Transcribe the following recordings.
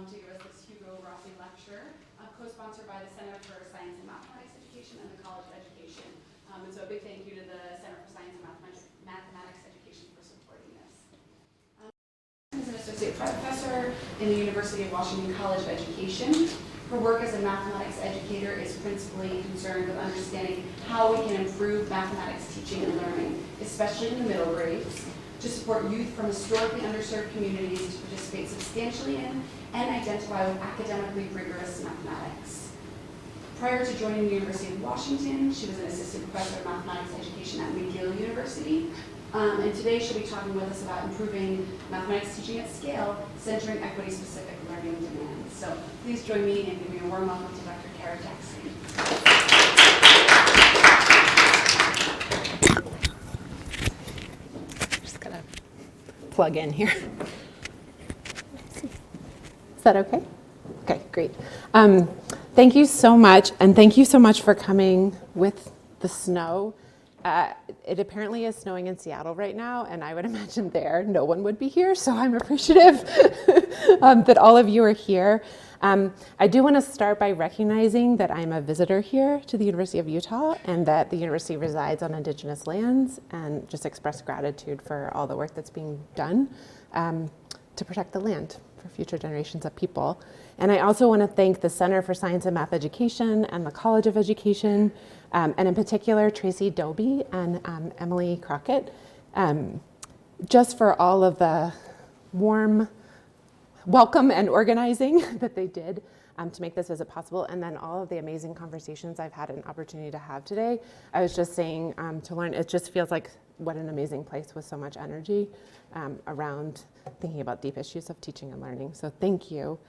to give us this Hugo Rossi lecture, co-sponsored by the Center for Science and Mathematics Education and the College of Education. And so a big thank you to the Center for Science and Mathematics Education for supporting this. She's an associate professor in the University of Washington College of Education. Her work as a mathematics educator is principally concerned with understanding how we can improve mathematics teaching and learning, especially in the middle grades, to support youth from historically underserved communities to participate substantially in and identify with academically rigorous mathematics. Prior to joining the University of Washington, she was an assistant professor of mathematics education at McGill University. And today she'll be talking with us about improving mathematics teaching at scale, centering equity-specific learning demands. So please join me in giving a warm welcome to Dr. Kara Jackson. Just gonna plug in here. Is that okay? Okay, great. Thank you so much, and thank you so much for coming with the snow. It apparently is snowing in Seattle right now, and I would imagine there no one would be here, so I'm appreciative that all of you are here. I do want to start by recognizing that I'm a visitor here to the University of Utah and that the university resides on Indigenous lands, and just express gratitude for all the work that's being done to protect the land for future generations of people. And I also want to thank the Center for Science and Math Education and the College of Education, and in particular Tracy Doby and Emily Crockett, just for all of the warm welcome and organizing that they did to make this visit possible, and then all of the amazing conversations I've had an opportunity to have today. I was just saying to Lauren, it just feels like what an amazing place with so much energy around thinking about deep issues of teaching and learning. So thank you.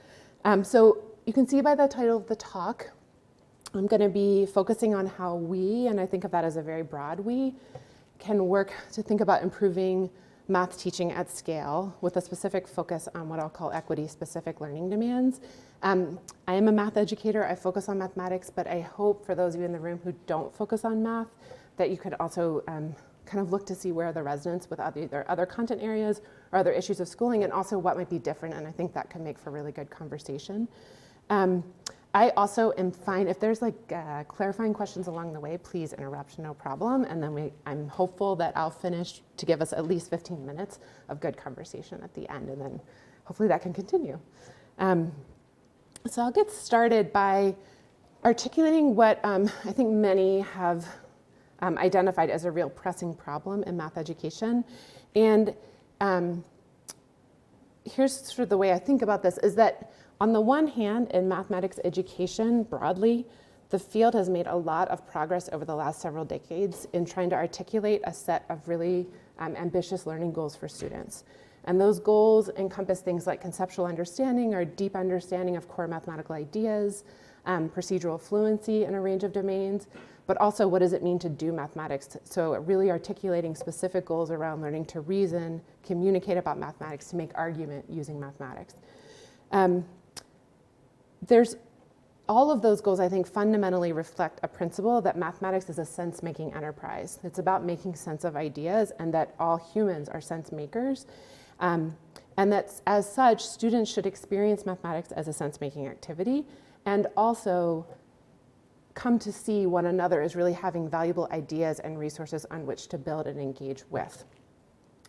So you can see by the title of the talk, I'm going to be focusing on how we, and I think of that as a very broad we, can work to think about improving math teaching at scale with a specific focus on what I'll call equity-specific learning demands. I am a math educator. I focus on mathematics, but I hope for those of you in the room who don't focus on math that you could also kind of look to see where are the resonance with either other content areas or other issues of schooling, and also what might be different, and I think that can make for really good conversation. I also am fine, if there's like clarifying questions along the way, please interrupt, no problem. And then I'm hopeful that I'll finish to give us at least 15 minutes of good conversation at the end, and then hopefully that can continue. So I'll get started by articulating what I think many have identified as a real pressing problem in math education. And here's sort of the way I think about this, is that on the one hand, in mathematics education broadly, the field has made a lot of progress over the last several decades in trying to articulate a set of really ambitious learning goals for students. And those goals encompass things like conceptual understanding or deep understanding of core mathematical ideas, procedural fluency in a range of domains, but also what does it mean to do mathematics? So really articulating specific goals around learning to reason, communicate about mathematics, to make argument using mathematics. There's all of those goals, I think, fundamentally reflect a principle that mathematics is a sense-making enterprise. It's about making sense of ideas, and that all humans are sense makers. And that as such, students should experience mathematics as a sense-making activity, and also come to see one another as really having valuable ideas and resources on which to build and engage with.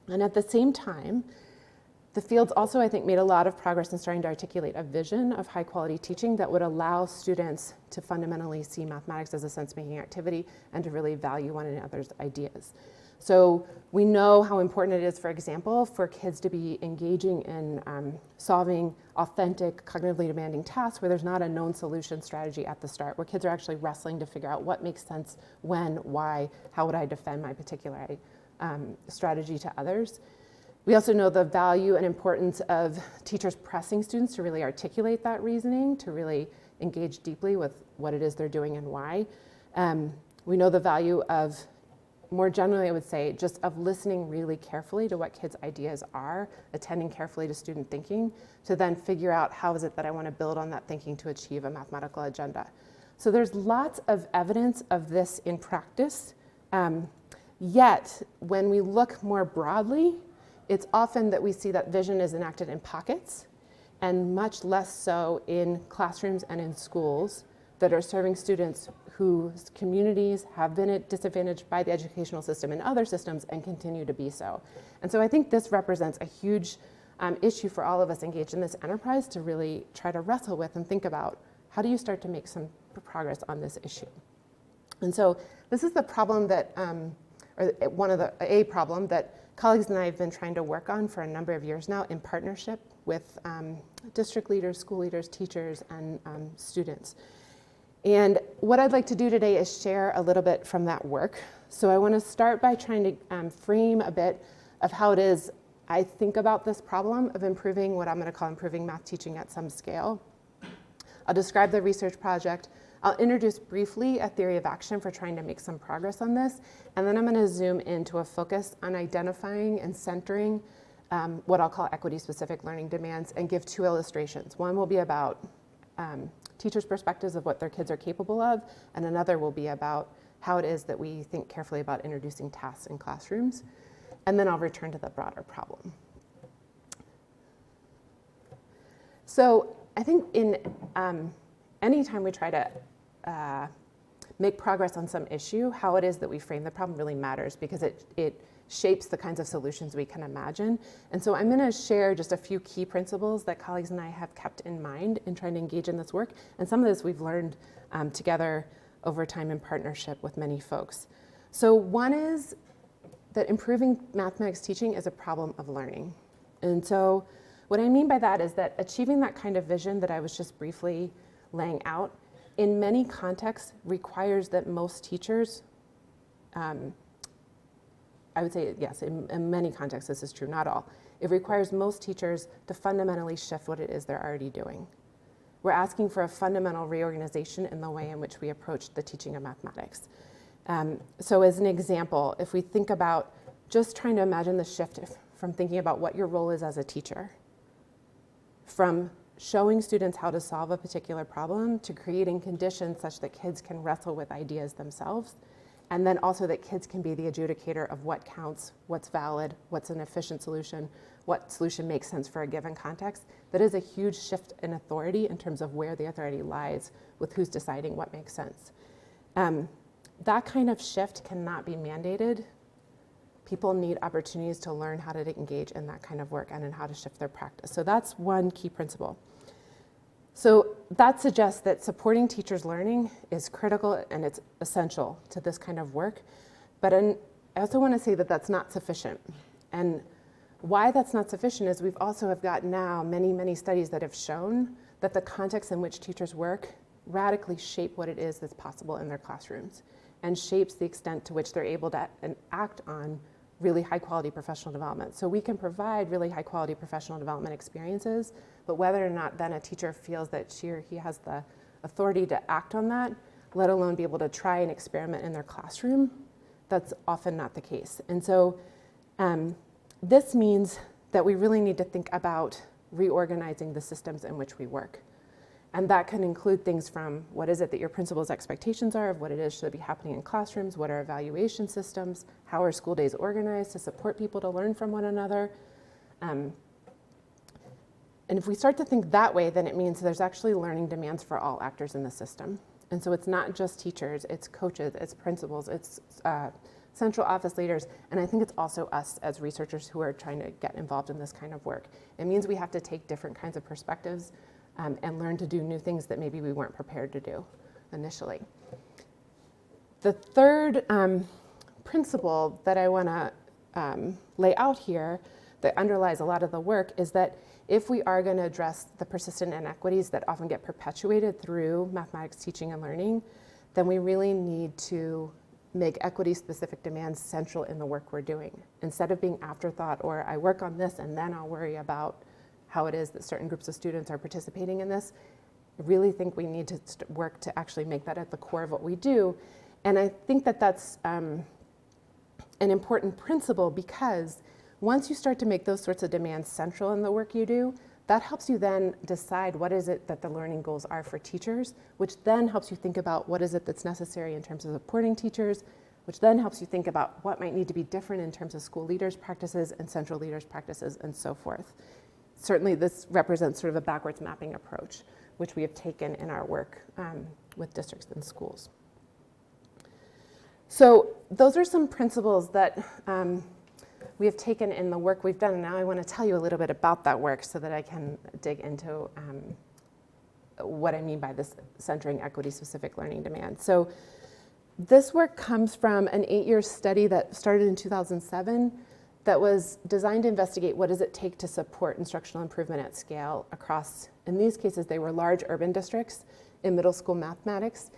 And at the same time, the field's also, I think, made a lot of progress in starting to articulate a vision of high-quality teaching that would allow students to fundamentally see mathematics as a sense-making activity and to really value one another's ideas. So we know how important it is, for example, for kids to be engaging in solving authentic, cognitively demanding tasks where there's not a known solution strategy at the start, where kids are actually wrestling to figure out what makes sense, when, why, how would I defend my particular strategy to others. We also know the value and importance of teachers pressing students to really articulate that reasoning, to really engage deeply with what it is they're doing and why. We know the value of, more generally, I would say, just of listening really carefully to what kids' ideas are, attending carefully to student thinking, to then figure out how is it that I want to build on that thinking to achieve a mathematical agenda. So there's lots of evidence of this in practice, yet when we look more broadly, it's often that we see that vision is enacted in pockets, and much less so in classrooms and in schools that are serving students whose communities have been disadvantaged by the educational system and other systems and continue to be so. And so I think this represents a huge issue for all of us engaged in this enterprise to really try to wrestle with and think about how do you start to make some progress on this issue. And so this is the problem that, a problem that colleagues and I have been trying to work on for a number of years now in partnership with district leaders, school leaders, teachers, and students. And what I'd like to do today is share a little bit from that work. So I want to start by trying to frame a bit of how it is I think about this problem of improving what I'm going to call improving math teaching at some scale. I'll describe the research project. I'll introduce briefly a theory of action for trying to make some progress on this. And then I'm going to zoom into a focus on identifying and centering what I'll call equity-specific learning demands and give two illustrations. One will be about teachers' perspectives of what their kids are capable of, and another will be about how it is that we think carefully about introducing tasks in classrooms. And then I'll return to the broader problem. So I think in any time we try to make progress on some issue, how it is that we frame the problem really matters because it shapes the kinds of solutions we can imagine. And so I'm going to share just a few key principles that colleagues and I have kept in mind in trying to engage in this work. And some of this we've learned together over time in partnership with many folks. So one is that improving mathematics teaching is a problem of learning. And so what I mean by that is that achieving that kind of vision that I was just briefly laying out in many contexts requires that most teachers, I would say, yes, in many contexts this is true, not all. It requires most teachers to fundamentally shift what it is they're already doing. We're asking for a fundamental reorganization in the way in which we approach the teaching of mathematics. So as an example, if we think about just trying to imagine the shift from thinking about what your role is as a teacher, from showing students how to solve a particular problem to creating conditions such that kids can wrestle with ideas themselves, and then also that kids can be the adjudicator of what counts, what's valid, what's an efficient solution, what solution makes sense for a given context. That is a huge shift in authority in terms of where the authority lies with who's deciding what makes sense. That kind of shift cannot be mandated. People need opportunities to learn how to engage in that kind of work and in how to shift their practice. So that's one key principle. So that suggests that supporting teachers' learning is critical and it's essential to this kind of work. But I also want to say that that's not sufficient. And why that's not sufficient is we've also have got now many, many studies that have shown that the context in which teachers work radically shape what it is that's possible in their classrooms and shapes the extent to which they're able to act on really high quality professional development. So we can provide really high quality professional development experiences, but whether or not then a teacher feels that she or he has the authority to act on that, let alone be able to try and experiment in their classroom, that's often not the case. And so this means that we really need to think about reorganizing the systems in which we work. And that can include things from what is it that your principal's expectations are of what it is should be happening in classrooms, what are evaluation systems, how are school days organized to support people to learn from one another. And if we start to think that way, then it means there's actually learning demands for all actors in the system. And so it's not just teachers, it's coaches, it's principals, it's central office leaders, and I think it's also us as researchers who are trying to get involved in this kind of work. It means we have to take different kinds of perspectives and learn to do new things that maybe we weren't prepared to do initially. The third principle that I want to lay out here that underlies a lot of the work is that if we are going to address the persistent inequities that often get perpetuated through mathematics teaching and learning, then we really need to make equity-specific demands central in the work we're doing. Instead of being afterthought or I work on this and then I'll worry about how it is that certain groups of students are participating in this, I really think we need to work to actually make that at the core of what we do. And I think that that's an important principle because once you start to make those sorts of demands central in the work you do, that helps you then decide what is it that the learning goals are for teachers, which then helps you think about what is it that's necessary in terms of supporting teachers, which then helps you think about what might need to be different in terms of school leaders' practices and central leaders' practices and so forth. certainly this represents sort of a backwards mapping approach, which we have taken in our work with districts and schools. So those are some principles that we have taken in the work we've done. And now I want to tell you a little bit about that work so that I can dig into what I mean by this centering equity-specific learning demand. So this work comes from an 8-year study that started in 2007 that was designed to investigate what does it take to support instructional improvement at scale across, in these cases, they were large urban districts in middle school mathematics.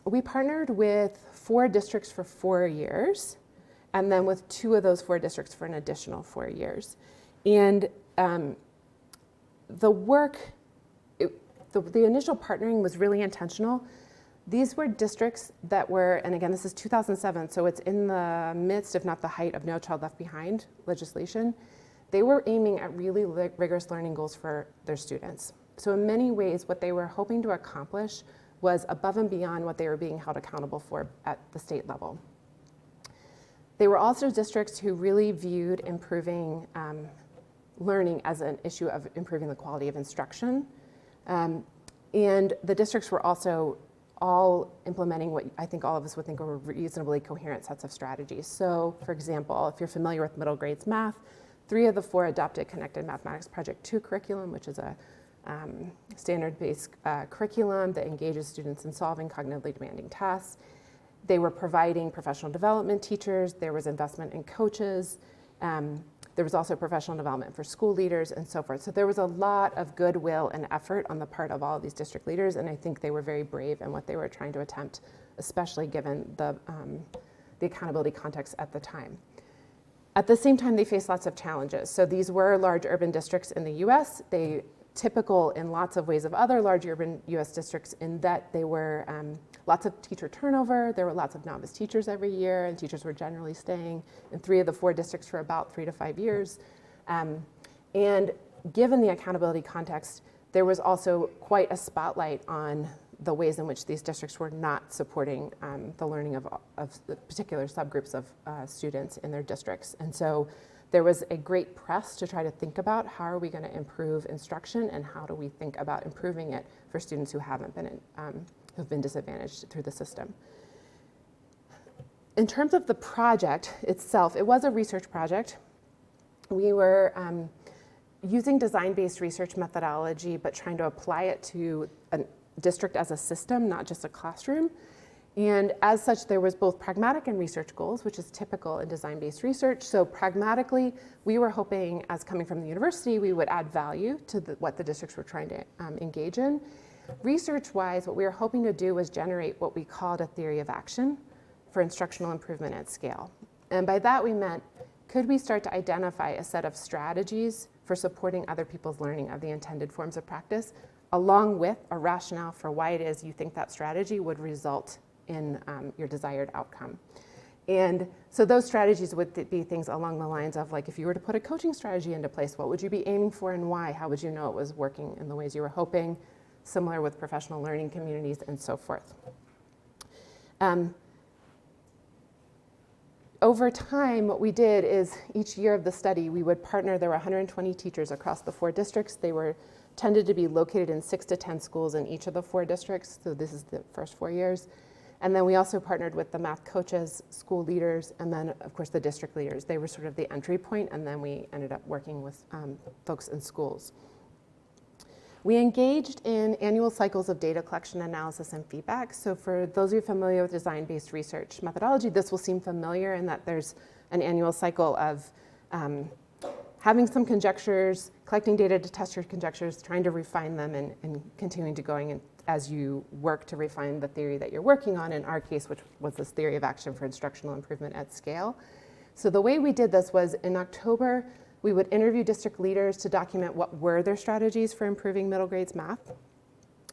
We partnered with 4 districts for 4 years, and then with 2 of those 4 districts for an additional 4 years. And the work, the initial partnering was really intentional. These were districts that were, and again, this is 2007, so it's in the midst, if not the height, of No Child Left Behind legislation. They were aiming at really rigorous learning goals for their students. So in many ways, what they were hoping to accomplish was above and beyond what they were being held accountable for at the state level. They were also districts who really viewed improving learning as an issue of improving the quality of instruction. And the districts were also all implementing what I think all of us would think were reasonably coherent sets of strategies. So, for example, if you're familiar with middle grades math, 3 of the 4 adopted Connected Mathematics Project 2 curriculum, which is a standard-based curriculum that engages students in solving cognitively demanding tasks. They were providing professional development teachers. There was investment in coaches. There was also professional development for school leaders and so forth. So there was a lot of goodwill and effort on the part of all of these district leaders, and I think they were very brave in what they were trying to attempt, especially given the accountability context at the time. At the same time, they faced lots of challenges. So these were large urban districts in the US. They typical in lots of ways of other large urban US districts in that they were lots of teacher turnover. There were lots of novice teachers every year, and teachers were generally staying in 3 of the 4 districts for about 3 to 5 years. And given the accountability context, there was also quite a spotlight on the ways in which these districts were not supporting the learning of the particular subgroups of students in their districts. And so there was a great press to try to think about how are we going to improve instruction and how do we think about improving it for students who haven't been who've been disadvantaged through the system. In terms of the project itself, it was a research project. We were using design-based research methodology, but trying to apply it to a district as a system, not just a classroom. And as such, there was both pragmatic and research goals, which is typical in design-based research. So pragmatically, we were hoping, as coming from the university, we would add value to what the districts were trying to engage in. Research-wise, what we were hoping to do was generate what we called a theory of action for instructional improvement at scale. And by that we meant, could we start to identify a set of strategies for supporting other people's learning of the intended forms of practice, along with a rationale for why it is you think that strategy would result in your desired outcome. And so those strategies would be things along the lines of, like, if you were to put a coaching strategy into place, what would you be aiming for and why? How would you know it was working in the ways you were hoping? Similar with professional learning communities and so forth. Over time, what we did is each year of the study, we would partner. There were 120 teachers across the 4 districts. They tended to be located in 6 to 10 schools in each of the 4 districts. So this is the first 4 years. And then we also partnered with the math coaches, school leaders, and then, of course, the district leaders. They were sort of the entry point, and then we ended up working with folks in schools. We engaged in annual cycles of data collection, analysis, and feedback. So for those of you familiar with design-based research methodology, this will seem familiar in that there's an annual cycle of having some conjectures, collecting data to test your conjectures, trying to refine them, and continuing to going as you work to refine the theory that you're working on, in our case, which was this theory of action for instructional improvement at scale. So the way we did this was in October, we would interview district leaders to document what were their strategies for improving middle grades math.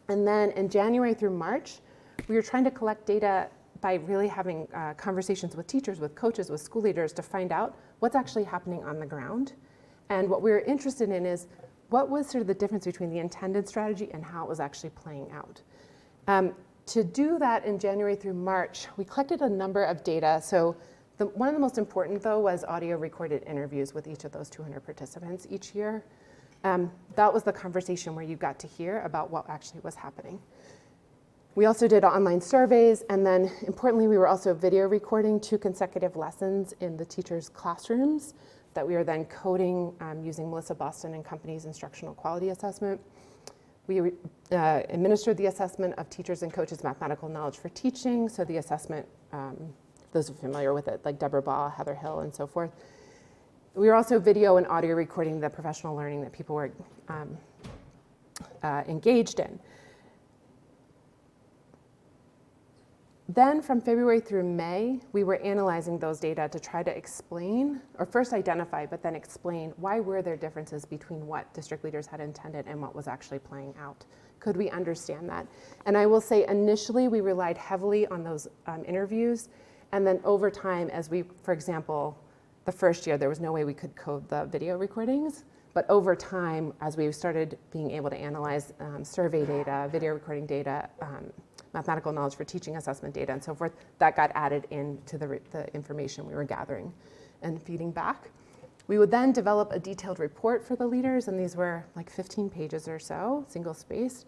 And then in January through March, we were trying to collect data by really having conversations with teachers, with coaches, with school leaders to find out what's actually happening on the ground. And what we were interested in is what was sort of the difference between the intended strategy and how it was actually playing out. To do that in January through March, we collected a number of data. So One of the most important, though, was audio recorded interviews with each of those 200 participants each year. That was the conversation where you got to hear about what actually was happening. We also did online surveys, and then importantly, we were also video recording 2 consecutive lessons in the teachers' classrooms that we were then coding using Melissa Boston and Company's instructional quality assessment. We administered the assessment of teachers and coaches' mathematical knowledge for teaching. So the assessment, those who are familiar with it, like Deborah Baugh, Heather Hill, and so forth. We were also video and audio recording the professional learning that people were engaged in. Then from February through May, we were analyzing those data to try to explain, or first identify, but then explain why were there differences between what district leaders had intended and what was actually playing out. Could we understand that? And I will say initially we relied heavily on those interviews, and then over time as we, for example, the first year there was no way we could code the video recordings, but over time as we started being able to analyze survey data, video recording data, mathematical knowledge for teaching assessment data and so forth, that got added into the information we were gathering and feeding back. We would then develop a detailed report for the leaders, and these were like 15 pages or so, single spaced,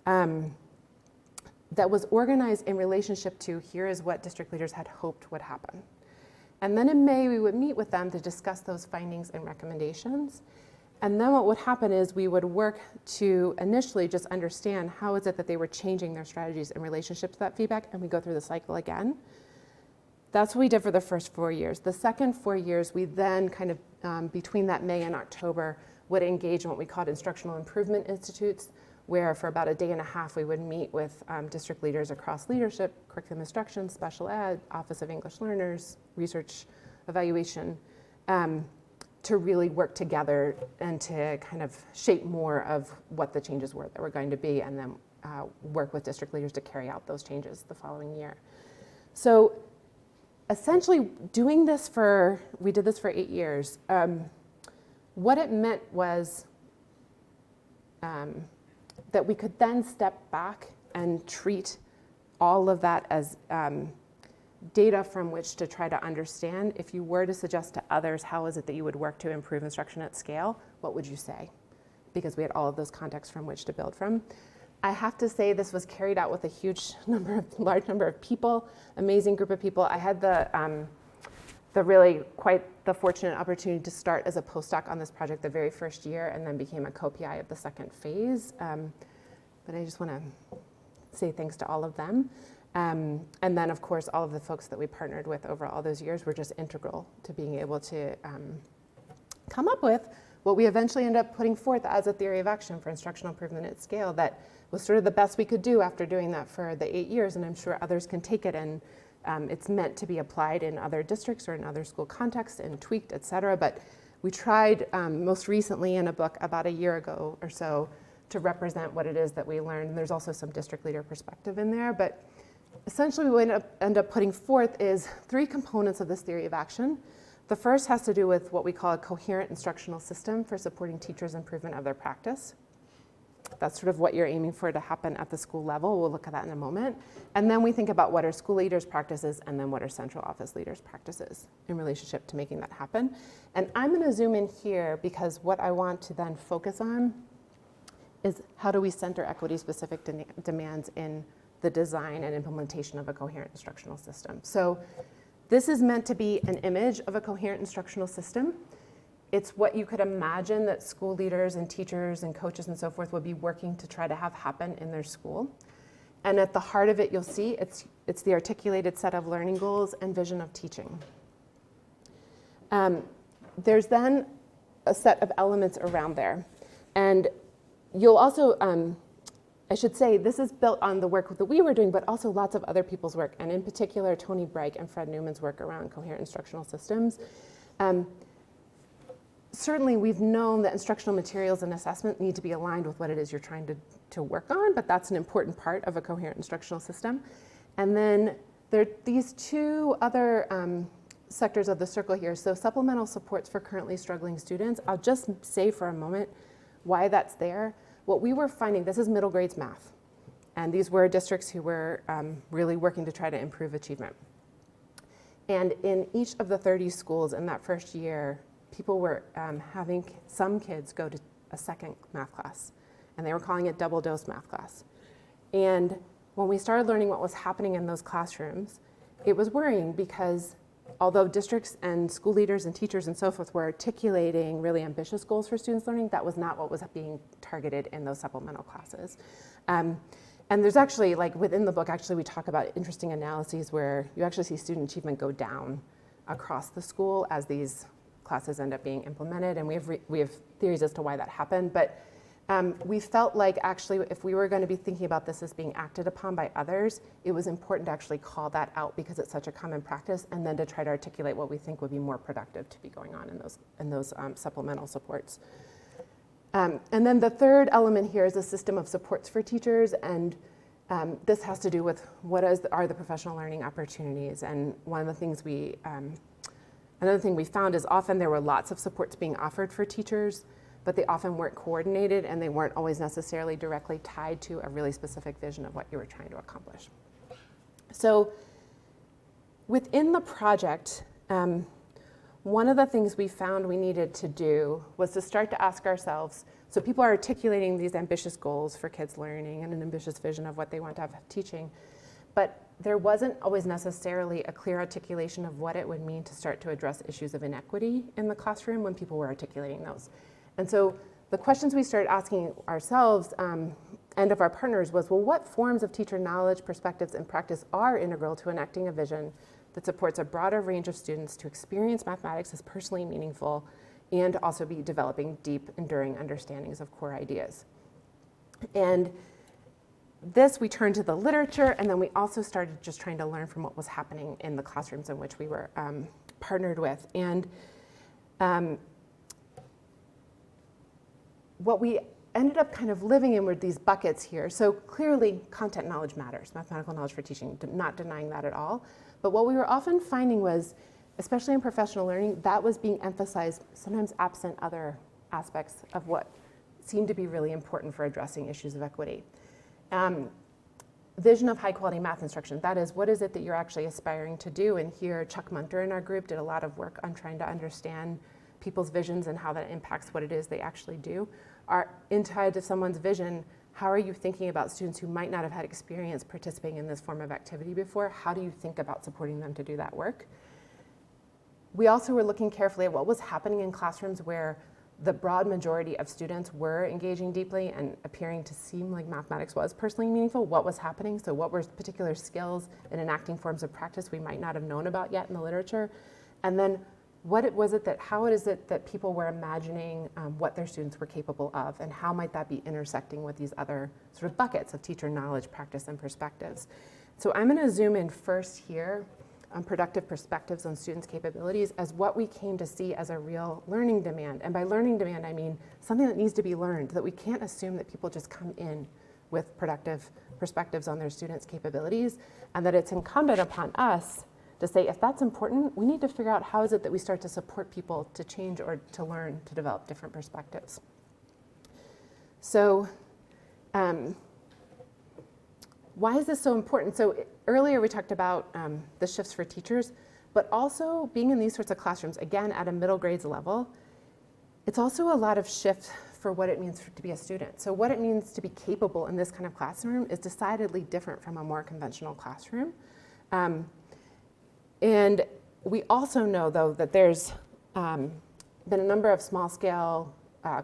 that was organized in relationship to here is what district leaders had hoped would happen. And then in May, we would meet with them to discuss those findings and recommendations. And then what would happen is we would work to initially just understand how is it that they were changing their strategies in relationship to that feedback, and we go through the cycle again. That's what we did for the first 4 years. The second 4 years, we then kind of, between that May and October, would engage in what we called instructional improvement institutes, where for about a day and a half, we would meet with district leaders across leadership, curriculum instruction, special ed, Office of English Learners, research evaluation, to really work together and to kind of shape more of what the changes were that were going to be, and then work with district leaders to carry out those changes the following year. So essentially doing this we did this for 8 years. What it meant was that we could then step back and treat all of that as data from which to try to understand. If you were to suggest to others, how is it that you would work to improve instruction at scale, what would you say? Because we had all of those contexts from which to build from. I have to say this was carried out with a large number of people, amazing group of people. I had the really quite the fortunate opportunity to start as a postdoc on this project the very first year, and then became a co-PI of the second phase. But I just want to say thanks to all of them. And then, of course, all of the folks that we partnered with over all those years were just integral to being able to come up with what we eventually ended up putting forth as a theory of action for instructional improvement at scale that was sort of the best we could do after doing that for the 8 years, and I'm sure others can take it, and it's meant to be applied in other districts or in other school contexts and tweaked, et cetera. But we tried most recently in a book about a year ago or so to represent what it is that we learned, and there's also some district leader perspective in there. But essentially what we end up putting forth is 3 components of this theory of action. The first has to do with what we call a coherent instructional system for supporting teachers' improvement of their practice. That's sort of what you're aiming for to happen at the school level. We'll look at that in a moment. And then we think about what are school leaders' practices and then what are central office leaders' practices in relationship to making that happen. And I'm going to zoom in here because what I want to then focus on is how do we center equity-specific demands in the design and implementation of a coherent instructional system. So this is meant to be an image of a coherent instructional system. It's what you could imagine that school leaders and teachers and coaches and so forth would be working to try to have happen in their school. And at the heart of it, you'll see it's the articulated set of learning goals and vision of teaching. There's then a set of elements around there. And you'll also, I should say, this is built on the work that we were doing, but also lots of other people's work, and in particular, Tony Breik and Fred Newman's work around coherent instructional systems. Certainly, we've known that instructional materials and assessment need to be aligned with what it is you're trying to work on, but that's an important part of a coherent instructional system. And then there are these 2 other sectors of the circle here. So supplemental supports for currently struggling students. I'll just say for a moment why that's there. What we were finding, this is middle grades math, and these were districts who were really working to try to improve achievement. And in each of the 30 schools in that first year, people were having some kids go to a second math class, and they were calling it double dose math class. And when we started learning what was happening in those classrooms, it was worrying because although districts and school leaders and teachers and so forth were articulating really ambitious goals for students learning, that was not what was being targeted in those supplemental classes. And there's actually, like within the book, actually we talk about interesting analyses where you actually see student achievement go down across the school as these classes end up being implemented, and we have theories as to why that happened. But we felt like actually if we were going to be thinking about this as being acted upon by others, it was important to actually call that out because it's such a common practice, and then to try to articulate what we think would be more productive to be going on in those supplemental supports. And then the third element here is a system of supports for teachers, and this has to do with what are the professional learning opportunities. And one of the things another thing we found is often there were lots of supports being offered for teachers, but they often weren't coordinated and they weren't always necessarily directly tied to a really specific vision of what you were trying to accomplish. So within the project, one of the things we found we needed to do was to start to ask ourselves, so people are articulating these ambitious goals for kids learning and an ambitious vision of what they want to have teaching, but there wasn't always necessarily a clear articulation of what it would mean to start to address issues of inequity in the classroom when people were articulating those. And so the questions we started asking ourselves and of our partners was, well, what forms of teacher knowledge, perspectives, and practice are integral to enacting a vision that supports a broader range of students to experience mathematics as personally meaningful and also be developing deep, enduring understandings of core ideas? And this, we turned to the literature, and then we also started just trying to learn from what was happening in the classrooms in which we were partnered with. And what we ended up kind of living in were these buckets here. So clearly, content knowledge matters, mathematical knowledge for teaching, not denying that at all. But what we were often finding was, especially in professional learning, that was being emphasized, sometimes absent other aspects of what seemed to be really important for addressing issues of equity. Vision of high quality math instruction, that is, what is it that you're actually aspiring to do? And here, Chuck Munter in our group did a lot of work on trying to understand people's visions and how that impacts what it is they actually do. Inside of someone's vision, how are you thinking about students who might not have had experience participating in this form of activity before? How do you think about supporting them to do that work? We also were looking carefully at what was happening in classrooms where the broad majority of students were engaging deeply and appearing to seem like mathematics was personally meaningful. What was happening? So what were particular skills in enacting forms of practice we might not have known about yet in the literature? And then how is it that people were imagining what their students were capable of, and how might that be intersecting with these other sort of buckets of teacher knowledge, practice, and perspectives? So I'm gonna zoom in first here on productive perspectives on students' capabilities as what we came to see as a real learning demand. And by learning demand, I mean something that needs to be learned, that we can't assume that people just come in with productive perspectives on their students' capabilities, and that it's incumbent upon us to say, if that's important, we need to figure out how is it that we start to support people to change or to learn to develop different perspectives. So why is this so important? So earlier we talked about the shifts for teachers, but also being in these sorts of classrooms, again, at a middle grades level, it's also a lot of shift for what it means to be a student. So what it means to be capable in this kind of classroom is decidedly different from a more conventional classroom. And we also know, though, that there's been a number of small-scale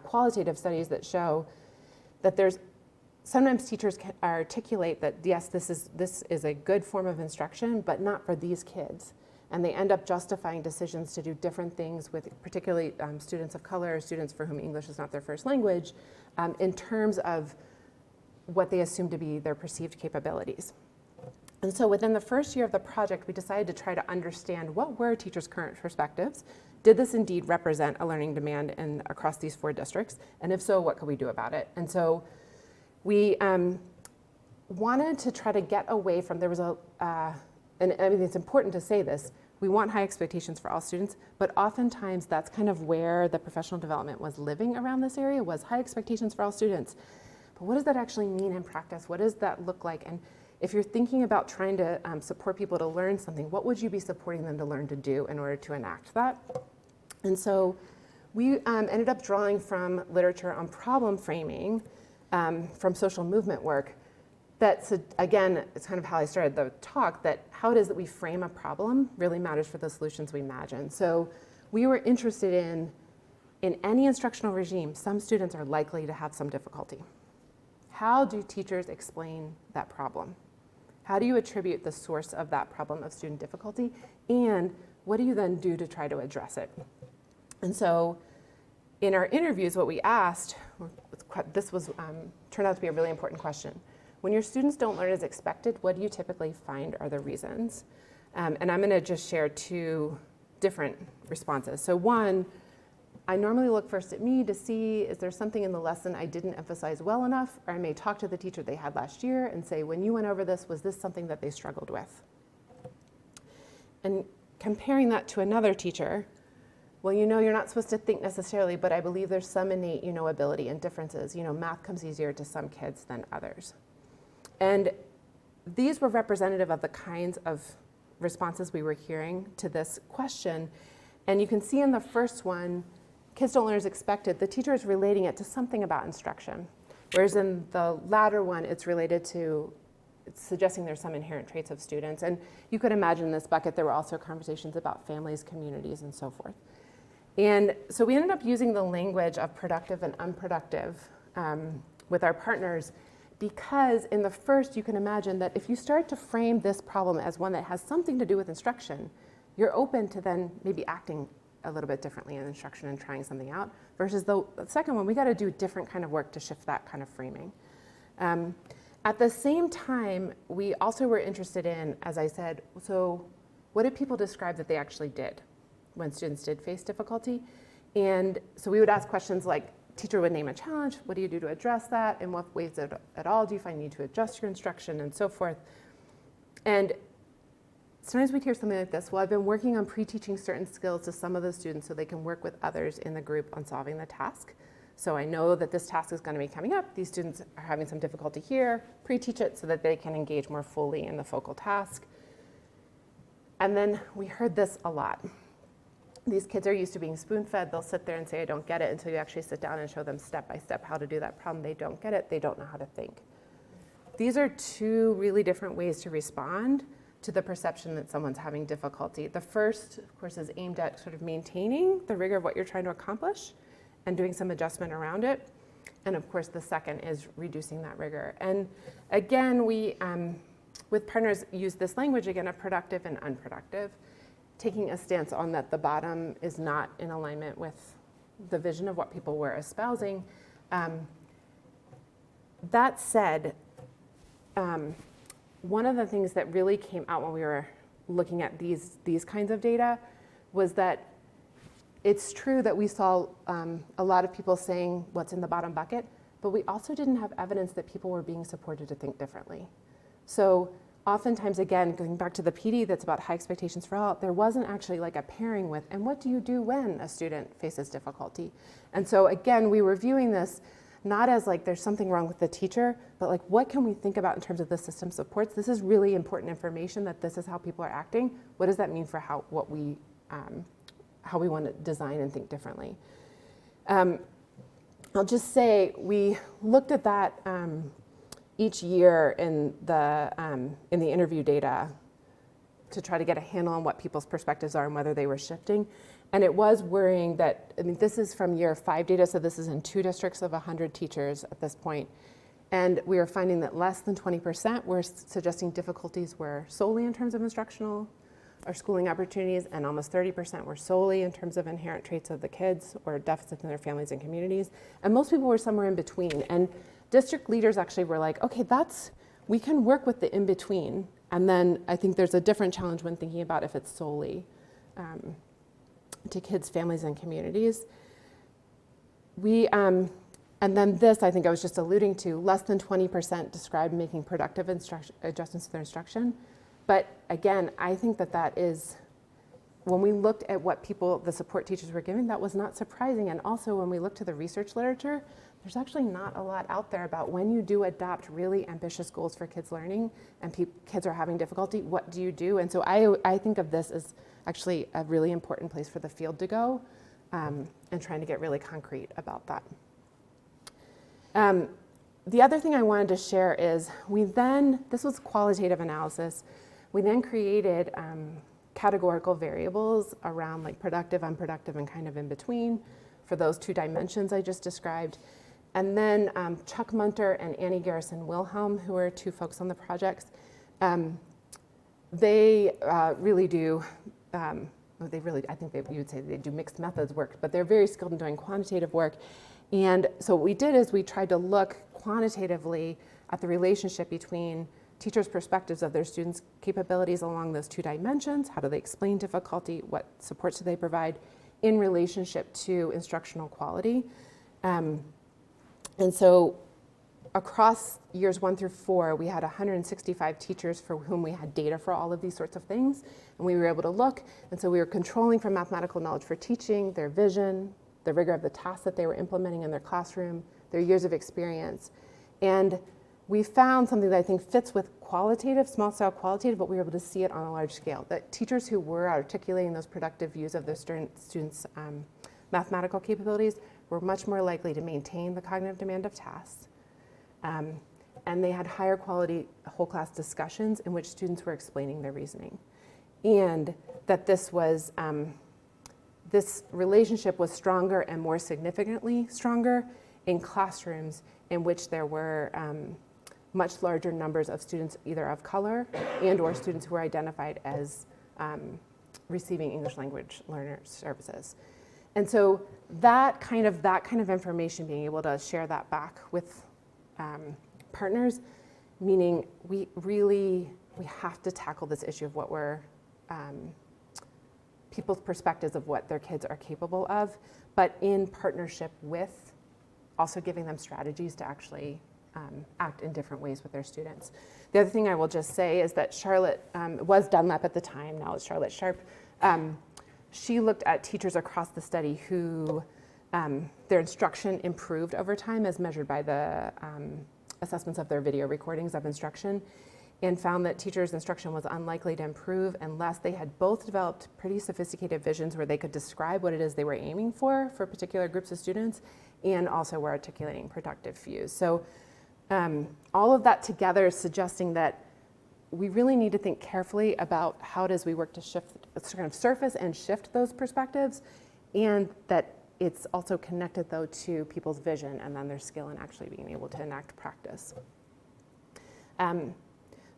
qualitative studies that show that sometimes teachers can articulate that, yes, this is a good form of instruction, but not for these kids. And they end up justifying decisions to do different things with particularly students of color, or students for whom English is not their first language, in terms of what they assume to be their perceived capabilities. And so within the first year of the project, we decided to try to understand what were teachers' current perspectives. Did this indeed represent a learning demand across these 4 districts? And if so, what could we do about it? And so we wanted to try to get away from, and I mean, it's important to say this, we want high expectations for all students, but oftentimes that's kind of where the professional development was living around this area, was high expectations for all students. But what does that actually mean in practice? What does that look like? And if you're thinking about trying to support people to learn something, what would you be supporting them to learn to do in order to enact that? And so we ended up drawing from literature on problem framing from social movement work. That's, again, it's kind of how I started the talk, that how it is that we frame a problem really matters for the solutions we imagine. So we were interested in any instructional regime, some students are likely to have some difficulty. How do teachers explain that problem? How do you attribute the source of that problem of student difficulty? And what do you then do to try to address it? And so in our interviews, what we asked, this was turned out to be a really important question. When your students don't learn as expected, what do you typically find are the reasons? And I'm going to just share two different responses. So one, I normally look first at me to see, is there something in the lesson I didn't emphasize well enough? Or I may talk to the teacher they had last year and say, when you went over this, was this something that they struggled with? And comparing that to another teacher, well, you're not supposed to think necessarily, but I believe there's some innate, ability and differences. Math comes easier to some kids than others. And these were representative of the kinds of responses we were hearing to this question. And you can see in the first one, kids don't learn as expected, the teacher is relating it to something about instruction. Whereas in the latter one, it's related to suggesting there's some inherent traits of students. And you could imagine in this bucket, there were also conversations about families, communities, and so forth. And so we ended up using the language of productive and unproductive with our partners, because in the first, you can imagine that if you start to frame this problem as one that has something to do with instruction, you're open to then maybe acting a little bit differently in instruction and trying something out, versus the second one, we got to do different kind of work to shift that kind of framing. At the same time, we also were interested in, as I said, so what did people describe that they actually did when students did face difficulty? And so we would ask questions like, teacher would name a challenge, what do you do to address that? In what ways at all do you find you need to adjust your instruction, and so forth? And sometimes we'd hear something like this, well, I've been working on pre-teaching certain skills to some of the students so they can work with others in the group on solving the task. So I know that this task is going to be coming up. These students are having some difficulty here, pre-teach it so that they can engage more fully in the focal task. And then we heard this a lot. These kids are used to being spoon-fed. They'll sit there and say, I don't get it, until you actually sit down and show them step by step how to do that problem. They don't get it. They don't know how to think. These are two really different ways to respond to the perception that someone's having difficulty. The first, of course, is aimed at sort of maintaining the rigor of what you're trying to accomplish and doing some adjustment around it. And of course, the second is reducing that rigor. And again, we, with partners, use this language again of productive and unproductive, taking a stance on that the bottom is not in alignment with the vision of what people were espousing. That said, one of the things that really came out when we were looking at these kinds of data was that it's true that we saw a lot of people saying what's in the bottom bucket, but we also didn't have evidence that people were being supported to think differently. So oftentimes, again, going back to the PD that's about high expectations for all, there wasn't actually like a pairing with, and what do you do when a student faces difficulty? And so again, we were viewing this not as like there's something wrong with the teacher, but like what can we think about in terms of the system supports? This is really important information that this is how people are acting. What does that mean for how we want to design and think differently? I'll just say we looked at that each year in the interview data to try to get a handle on what people's perspectives are and whether they were shifting. And it was worrying that, this is from year 5 data, so this is in 2 districts of 100 teachers at this point. And we are finding that less than 20% were suggesting difficulties were solely in terms of instructional or schooling opportunities, and almost 30% were solely in terms of inherent traits of the kids or deficits in their families and communities. And most people were somewhere in between. And district leaders actually were like, okay, we can work with the in-between. And then I think there's a different challenge when thinking about if it's solely to kids, families, and communities. And then this, I think I was just alluding to, less than 20% described making productive adjustments to their instruction. But again, I think that when we looked at what the support teachers were giving, that was not surprising. And also when we looked to the research literature, there's actually not a lot out there about when you do adopt really ambitious goals for kids learning and kids are having difficulty, what do you do? And so I think of this as actually a really important place for the field to go, and trying to get really concrete about that. The other thing I wanted to share is this was qualitative analysis, we then created categorical variables around like productive, unproductive, and kind of in between for those 2 dimensions I just described. And then Chuck Munter and Annie Garrison Wilhelm, who are 2 folks on the projects, they really do, I think you would say they do mixed methods work, but they're very skilled in doing quantitative work. And so what we did is we tried to look quantitatively at the relationship between teachers' perspectives of their students' capabilities along those 2 dimensions. How do they explain difficulty? What supports do they provide in relationship to instructional quality? And so across years 1 through 4, we had 165 teachers for whom we had data for all of these sorts of things. And we were able to look. And so we were controlling for mathematical knowledge for teaching, their vision, the rigor of the tasks that they were implementing in their classroom, their years of experience. And we found something that I think fits with qualitative, small scale qualitative, but we were able to see it on a large scale. That teachers who were articulating those productive views of their students' mathematical capabilities were much more likely to maintain the cognitive demand of tasks. And they had higher quality whole class discussions in which students were explaining their reasoning. And that this relationship was stronger and more significantly stronger in classrooms in which there were much larger numbers of students either of color and or students who were identified as receiving English language learner services. And so that kind of information, being able to share that back with partners, meaning we have to tackle this issue of what we're people's perspectives of what their kids are capable of, but in partnership with also giving them strategies to actually act in different ways with their students. The other thing I will just say is that Charlotte was Dunlap at the time, now it's Charlotte Sharp. She looked at teachers across the study who their instruction improved over time as measured by the assessments of their video recordings of instruction, and found that teachers' instruction was unlikely to improve unless they had both developed pretty sophisticated visions where they could describe what it is they were aiming for particular groups of students, and also were articulating productive views. So all of that together is suggesting that we really need to think carefully about how it is we work to kind of surface and shift those perspectives, and that it's also connected though to people's vision and then their skill in actually being able to enact practice.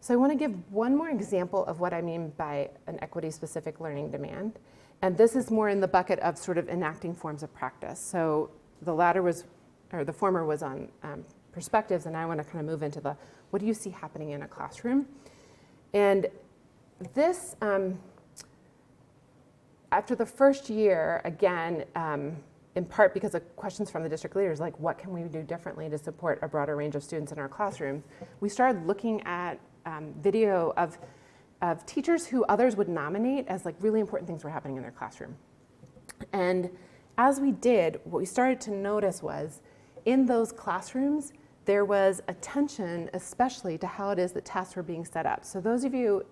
So I want to give one more example of what I mean by an equity-specific learning demand. And this is more in the bucket of sort of enacting forms of practice. So the former was on perspectives, and I want to kind of move into what do you see happening in a classroom? And this, after the first year, again, in part because of questions from the district leaders, like what can we do differently to support a broader range of students in our classrooms, we started looking at video of teachers who others would nominate as like really important things were happening in their classroom. And as we did, what we started to notice was in those classrooms, there was attention especially to how it is that tasks were being set up. So those of you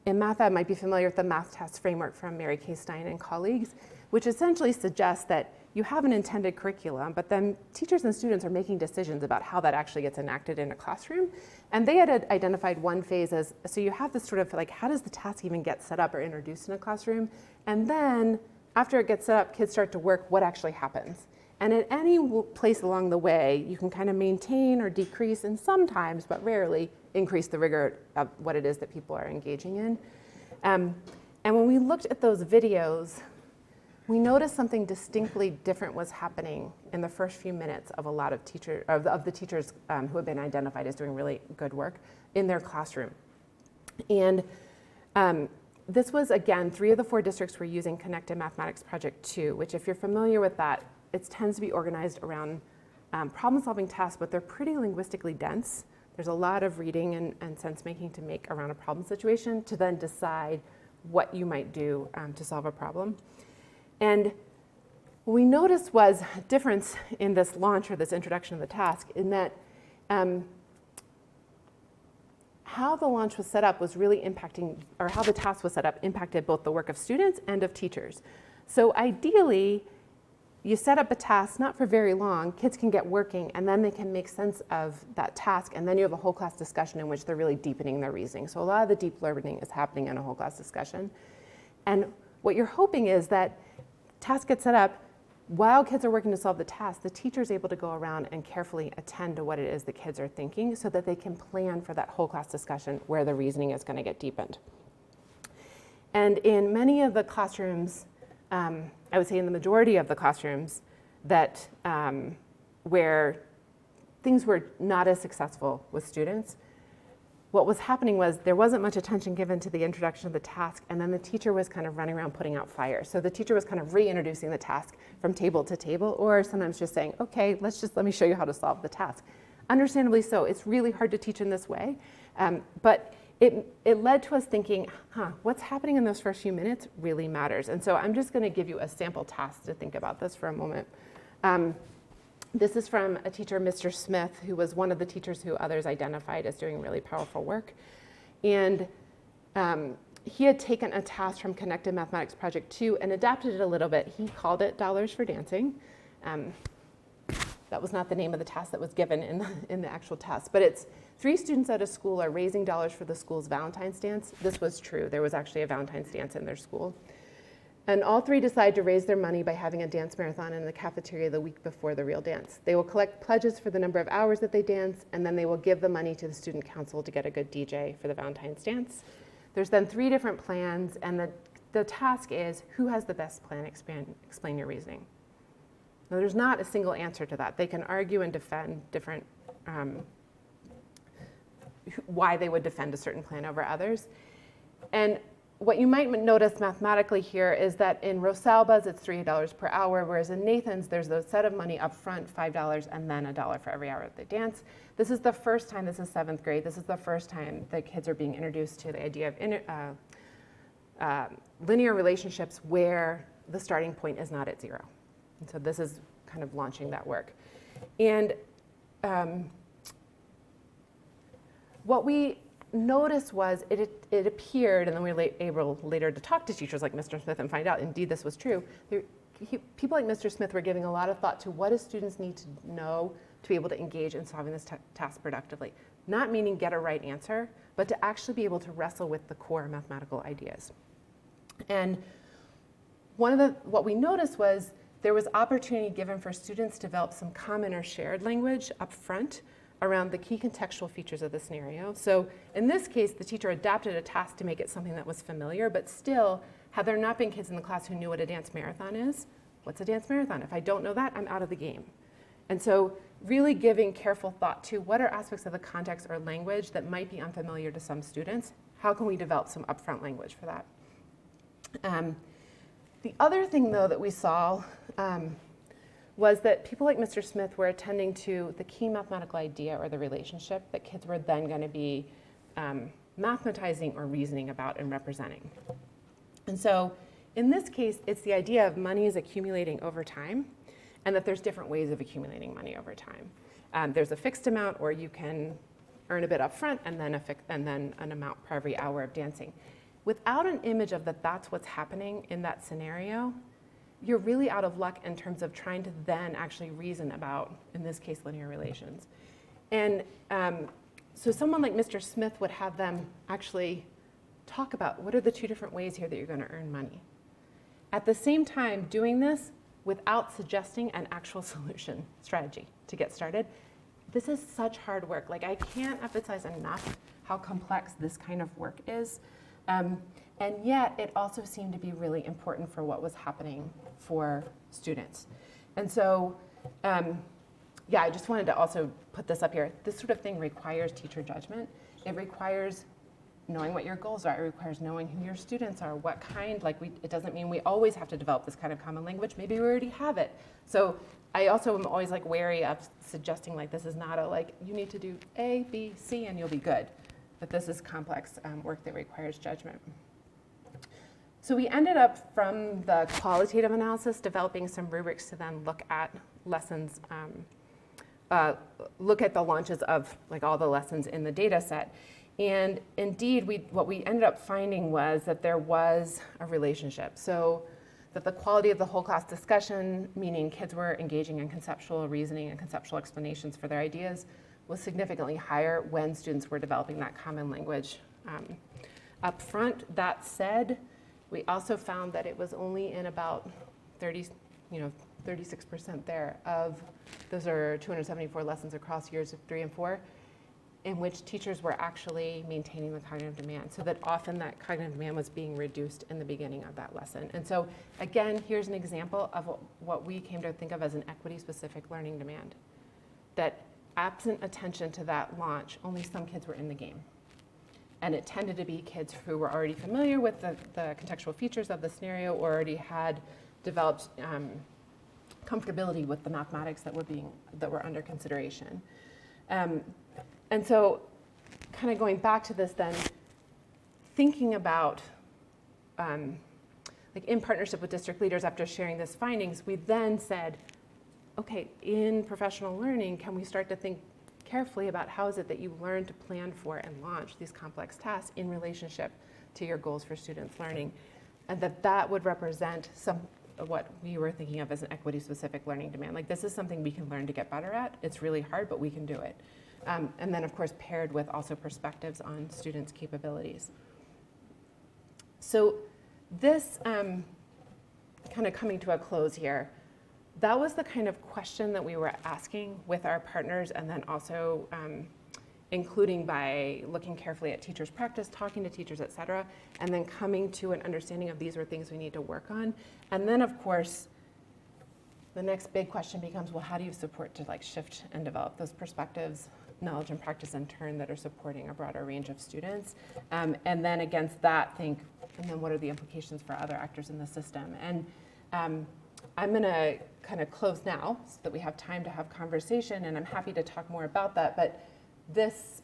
in Math Ed might be familiar with the math test framework from Mary Kay Stein and colleagues, which essentially suggests that you have an intended curriculum, but then teachers and students are making decisions about how that actually gets enacted in a classroom. And they had identified one phase as, so you have this sort of like, how does the task even get set up or introduced in a classroom? And then after it gets set up, kids start to work, what actually happens? And at any place along the way, you can kind of maintain or decrease, and sometimes, but rarely, increase the rigor of what it is that people are engaging in. And when we looked at those videos, we noticed something distinctly different was happening in the first few minutes of a lot of the teachers who have been identified as doing really good work in their classroom. And this was, again, 3 of the 4 districts were using Connected Mathematics Project 2, which if you're familiar with that, it tends to be organized around problem-solving tasks, but they're pretty linguistically dense. There's a lot of reading and sense-making to make around a problem situation to then decide what you might do to solve a problem. And what we noticed was a difference in this launch or this introduction of the task in that how the launch was set up was really impacting, or how the task was set up impacted both the work of students and of teachers. So ideally, you set up a task not for very long, kids can get working, and then they can make sense of that task, and then you have a whole class discussion in which they're really deepening their reasoning. So a lot of the deep learning is happening in a whole class discussion. And what you're hoping is that task gets set up, while kids are working to solve the task, the teacher is able to go around and carefully attend to what it is the kids are thinking so that they can plan for that whole class discussion where the reasoning is going to get deepened. And in many of the classrooms, I would say in the majority of the classrooms that where things were not as successful with students, what was happening was there wasn't much attention given to the introduction of the task, and then the teacher was kind of running around putting out fires. So the teacher was kind of reintroducing the task from table to table, or sometimes just saying, okay, let me show you how to solve the task. Understandably so, it's really hard to teach in this way, but it led to us thinking, what's happening in those first few minutes really matters. And so I'm just gonna give you a sample task to think about this for a moment. This is from a teacher, Mr. Smith, who was one of the teachers who others identified as doing really powerful work. And he had taken a task from Connected Mathematics Project 2 and adapted it a little bit. He called it Dollars for Dancing. That was not the name of the task that was given in the actual task, but it's 3 students at a school are raising dollars for the school's Valentine's dance. This was true. There was actually a Valentine's dance in their school. And all 3 decide to raise their money by having a dance marathon in the cafeteria the week before the real dance. They will collect pledges for the number of hours that they dance, and then they will give the money to the student council to get a good DJ for the Valentine's dance. There's then 3 different plans, and the task is, who has the best plan? Explain your reasoning. Now, there's not a single answer to that. They can argue and defend different, why they would defend a certain plan over others. And what you might notice mathematically here is that in Rosalba's, it's $3 per hour, whereas in Nathan's, there's a set of money up front, $5, and then $1 for every hour that they dance. This is the first time, this is 7th grade, this is the first time the kids are being introduced to the idea of linear relationships where the starting point is not at 0. And so this is kind of launching that work. And what we noticed was it appeared, and then we were able later to talk to teachers like Mr. Smith and find out indeed this was true. People like Mr. Smith were giving a lot of thought to what do students need to know to be able to engage in solving this task productively. Not meaning get a right answer, but to actually be able to wrestle with the core mathematical ideas. And what we noticed was there was opportunity given for students to develop some common or shared language up front around the key contextual features of the scenario. So in this case, the teacher adapted a task to make it something that was familiar, but still, had there not been kids in the class who knew what a dance marathon is, what's a dance marathon? If I don't know that, I'm out of the game. And so really giving careful thought to what are aspects of the context or language that might be unfamiliar to some students. How can we develop some upfront language for that? The other thing, though, that we saw was that people like Mr. Smith were attending to the key mathematical idea or the relationship that kids were then going to be mathematizing or reasoning about and representing. And so in this case, it's the idea of money is accumulating over time, and that there's different ways of accumulating money over time. There's a fixed amount, or you can earn a bit up front and then an amount per every hour of dancing. Without an image of that's what's happening in that scenario, you're really out of luck in terms of trying to then actually reason about, in this case, linear relations. And so someone like Mr. Smith would have them actually talk about what are the 2 different ways here that you're going to earn money. At the same time, doing this without suggesting an actual solution strategy to get started. This is such hard work. Like, I can't emphasize enough how complex this kind of work is. And yet, it also seemed to be really important for what was happening for students. And so, yeah, I just wanted to also put this up here. This sort of thing requires teacher judgment. It requires knowing what your goals are. It requires knowing who your students are, what kind, it doesn't mean we always have to develop this kind of common language. Maybe we already have it. So I also am always wary of suggesting this is not you need to do A, B, C, and you'll be good. But this is complex work that requires judgment. So we ended up, from the qualitative analysis, developing some rubrics to then look at lessons, look at the launches of like all the lessons in the data set. And indeed, what we ended up finding was that there was a relationship. So that the quality of the whole class discussion, meaning kids were engaging in conceptual reasoning and conceptual explanations for their ideas, was significantly higher when students were developing that common language up front. That said, we also found that it was only in about 36% there of, those are 274 lessons across years 3 and 4, in which teachers were actually maintaining the cognitive demand, so that often that cognitive demand was being reduced in the beginning of that lesson. And so again, here's an example of what we came to think of as an equity-specific learning demand, that absent attention to that launch, only some kids were in the game. And it tended to be kids who were already familiar with the contextual features of the scenario, or already had developed comfortability with the mathematics that were under consideration. And so kind of going back to this then, thinking about, like in partnership with district leaders after sharing these findings, we then said, okay, in professional learning, can we start to think carefully about how is it that you learn to plan for and launch these complex tasks in relationship to your goals for students' learning? And that would represent some of what we were thinking of as an equity-specific learning demand. Like, this is something we can learn to get better at. It's really hard, but we can do it. And then, of course, paired with also perspectives on students' capabilities. So this, kind of coming to a close here, that was the kind of question that we were asking with our partners, and then also including by looking carefully at teachers' practice, talking to teachers, et cetera, and then coming to an understanding of these are things we need to work on. And then, of course, the next big question becomes, well, how do you support to like shift and develop those perspectives, knowledge and practice in turn that are supporting a broader range of students? And then against that, think, and then what are the implications for other actors in the system? And I'm going to kind of close now so that we have time to have conversation, and I'm happy to talk more about that. But this,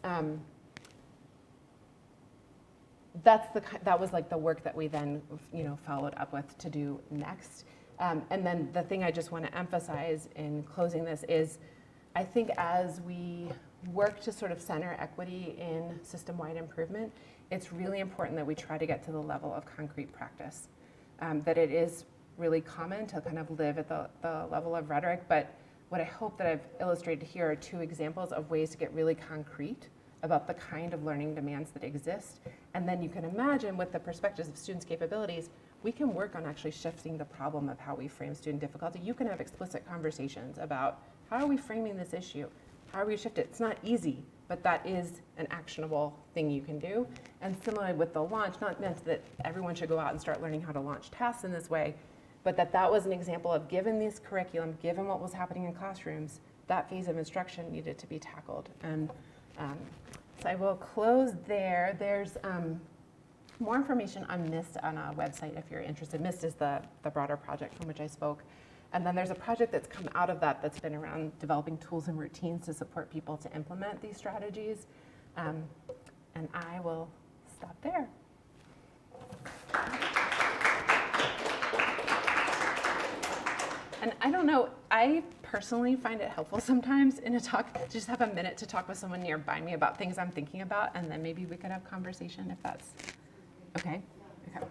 that was like the work that we then, followed up with to do next. And then the thing I just want to emphasize in closing this is, I think as we work to sort of center equity in system-wide improvement, it's really important that we try to get to the level of concrete practice, that it is really common to kind of live at the level of rhetoric, but what I hope that I've illustrated here are 2 examples of ways to get really concrete about the kind of learning demands that exist. And then you can imagine, with the perspectives of students' capabilities, we can work on actually shifting the problem of how we frame student difficulty. You can have explicit conversations about how are we framing this issue? How are we shift it? It's not easy, but that is an actionable thing you can do. And similarly with the launch, not meant that everyone should go out and start learning how to launch tasks in this way, but that was an example of, given this curriculum, given what was happening in classrooms, that phase of instruction needed to be tackled. And so I will close there. There's more information on MIST on a website if you're interested. MIST is the broader project from which I spoke. And then there's a project that's come out of that that's been around developing tools and routines to support people to implement these strategies. And I will stop there. And I don't know, I personally find it helpful sometimes in a talk to just have a minute to talk with someone nearby me about things I'm thinking about, and then maybe we could have conversation if that's okay. Okay.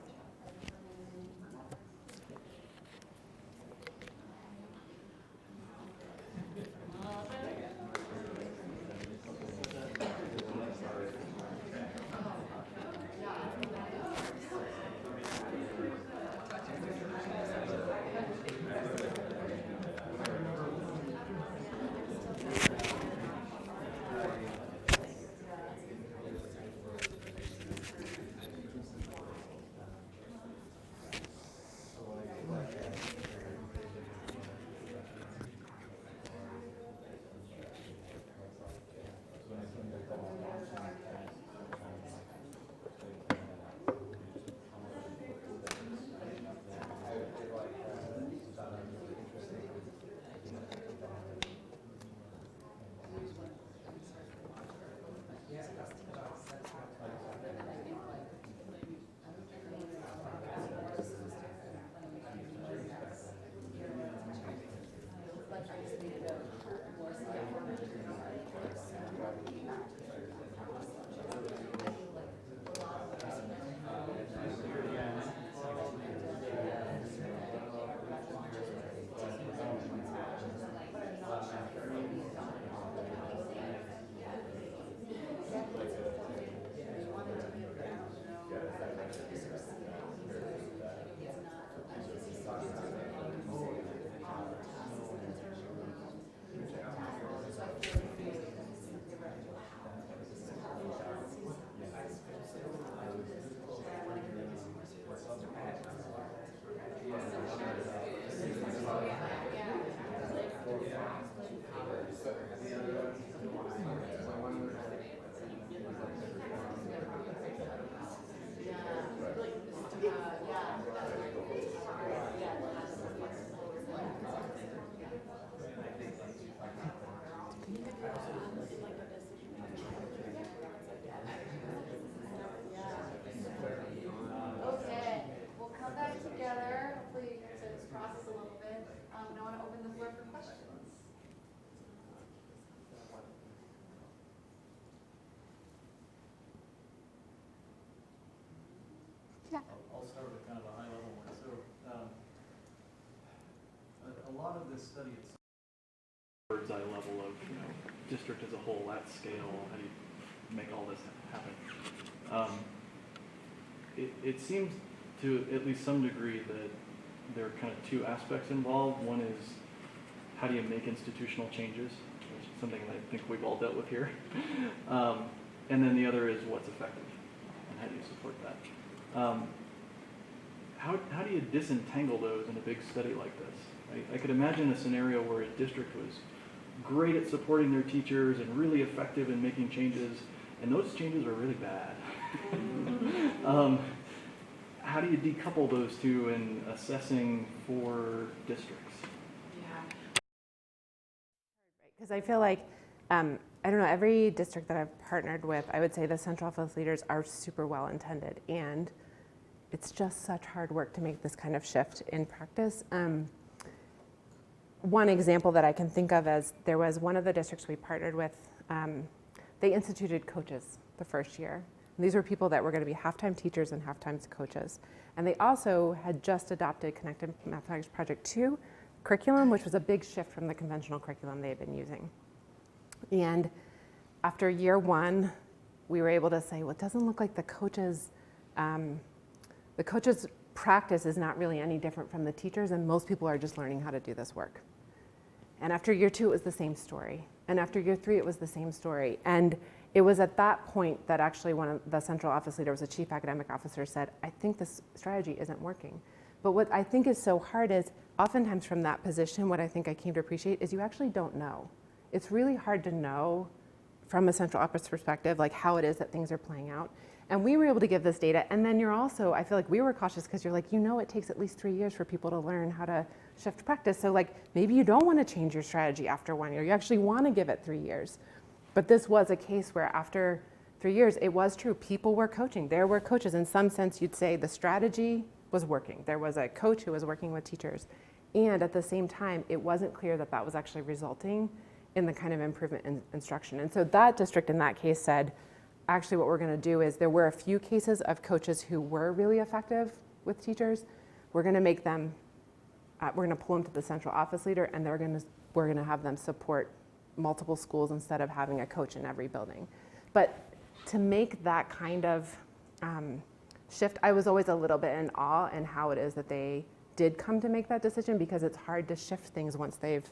Yeah. I'll start with kind of a high level one. So a lot of this study is bird's eye level of, district as a whole at scale. How do you make all this happen? It seems to at least some degree that there are kind of two aspects involved. One is how do you make institutional changes, which is something that I think we've all dealt with here. And then the other is what's effective and how do you support that. How do you disentangle those in a big study like this? I could imagine a scenario where a district was great at supporting their teachers and really effective in making changes, and those changes are really bad. How do you decouple those two in assessing for districts? Yeah. Because I feel like, I don't know, every district that I've partnered with, I would say the central office leaders are super well intended, and it's just such hard work to make this kind of shift in practice. One example that I can think of is there was one of the districts we partnered with, they instituted coaches the first year. And these were people that were going to be half-time teachers and half-time coaches. And they also had just adopted Connected Mathematics Project 2 curriculum, which was a big shift from the conventional curriculum they had been using. And after year one, we were able to say, well, it doesn't look like the coaches' practice is not really any different from the teachers, and most people are just learning how to do this work. And after year two, it was the same story. And after year three, it was the same story. And it was at that point that actually one of the central office leaders, a chief academic officer, said, I think this strategy isn't working. But what I think is so hard is oftentimes from that position, what I think I came to appreciate is you actually don't know. It's really hard to know from a central office perspective, like how it is that things are playing out. And we were able to give this data. And then you're also, I feel like we were cautious because you're like, it takes at least 3 years for people to learn how to shift practice. So like maybe you don't want to change your strategy after 1 year. You actually want to give it 3 years. But this was a case where after 3 years, it was true. People were coaching. There were coaches. In some sense, you'd say the strategy was working. There was a coach who was working with teachers. And at the same time, it wasn't clear that that was actually resulting in the kind of improvement in instruction. And so that district in that case said, actually what we're going to do is there were a few cases of coaches who were really effective with teachers. We're going to make them, we're going to pull them to the central office leader, and we're going to have them support multiple schools instead of having a coach in every building. But to make that kind of shift, I was always a little bit in awe in how it is that they did come to make that decision, because it's hard to shift things once they've